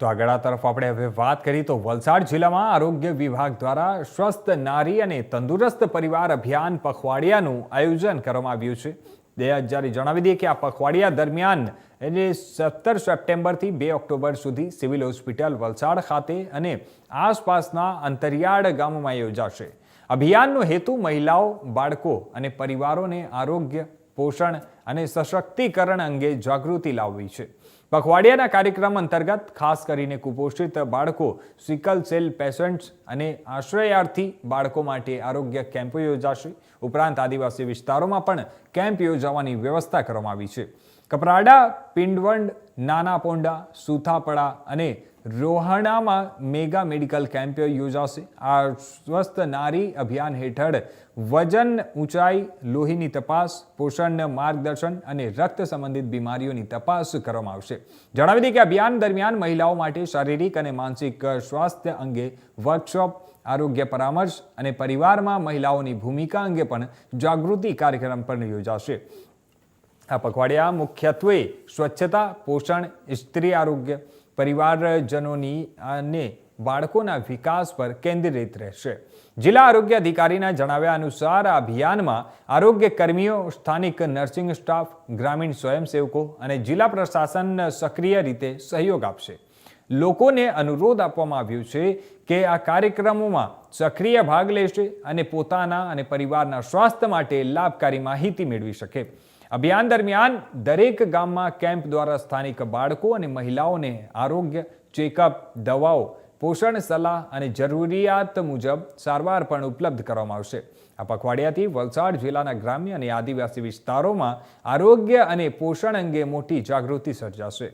તો આગળ તરફ આપણે હવે વાત કરી તો વલસાડ જિલ્લામાં આરોગ્ય વિભાગ દ્વારા સ્વસ્થ નારી અને તંદુરસ્ત પરિવાર અભિયાન પખવાડિયાનું આયોજન કરવામાં આવ્યું છે। દયાજારી જણાવી દઈએ કે આ પખવાડિયા દરમિયાન એટલે 17 સપ્ટેમ્બરથી 2 ઓક્ટોબર સુધી સિવિલ હોસ્પિટલ વલસાડ ખાતે અને આસપાસના અંતરિયાળ ગામોમાં યોજાશે। અભિયાનનો હેતુ મહિલાઓ, બાળકો અને પરિવારોને આરોગ્ય, પોષણ અને સશક્તિકરણ અંગે જાગૃતિ લાવવી છે। પખવાડિયાના કાર્યક્રમ અંતર્ગત ખાસ કરીને કુપોષિત બાળકો, સિકલ સેલ પેશન્ટ્સ અને આશ્રયાર્થી બાળકો માટે આરોગ્ય કેમ્પો યોજાશે। ઉપરાંત આદિવાસી વિસ્તારોમાં પણ કેમ્પ યોજવાની વ્યવસ્થા કરવામાં આવી છે। કપરાડા, પિંડવંડ, નાના પોંડા, સુથાપડા અને રોહાણામાં મેગા મેડિકલ કેમ્પ યોજાશે। આ સ્વસ્થ નારી અભિયાન હેઠળ વજન, ઊંચાઈ, લોહીની તપાસ, પોષણ માર્ગદર્શન અને રક્ત સંબંધિત બીમારીઓની તપાસ કરવામાં આવશે। જણાવી દઈએ કે અભિયાન દરમિયાન મહિલાઓ માટે શારીરિક અને માનસિક સ્વાસ્થ્ય અંગે વર્કશોપ, આરોગ્ય પરામર્શ અને પરિવારમાં મહિલાઓની ભૂમિકા અંગે પણ જાગૃતિ કાર્યક્રમ પણ યોજાશે। આ પખવાડિયા મુખ્યત્વે સ્વચ્છતા, પોષણ, સ્ત્રી આરોગ્ય, પરિવારજનોની અને બાળકોના વિકાસ પર કેન્દ્રિત રહેશે। જિલ્લા આરોગ્ય અધિકારીના જણાવ્યા અનુસાર આ અભિયાનમાં આરોગ્ય કર્મીઓ, સ્થાનિક નર્સિંગ સ્ટાફ, ગ્રામીણ સ્વયંસેવકો અને જિલ્લા પ્રશાસન સક્રિય રીતે સહયોગ આપશે। લોકોને અનુરોધ આપવામાં આવ્યો છે કે આ કાર્યક્રમોમાં સક્રિય ભાગ લેશે અને પોતાના અને પરિવારના સ્વાસ્થ્ય માટે લાભકારી માહિતી મેળવી શકે। અભિયાન દરમિયાન દરેક ગામમાં કેમ્પ દ્વારા સ્થાનિક બાળકો અને મહિલાઓને આરોગ્ય ચેકઅપ, દવાઓ, પોષણ સલાહ અને જરૂરિયાત મુજબ સારવાર પણ ઉપલબ્ધ કરવામાં આવશે। આ પખવાડિયાથી વલસાડ જિલ્લાના ગ્રામ્ય અને આદિવાસી વિસ્તારોમાં આરોગ્ય અને પોષણ અંગે મોટી જાગૃતિ સર્જાશે।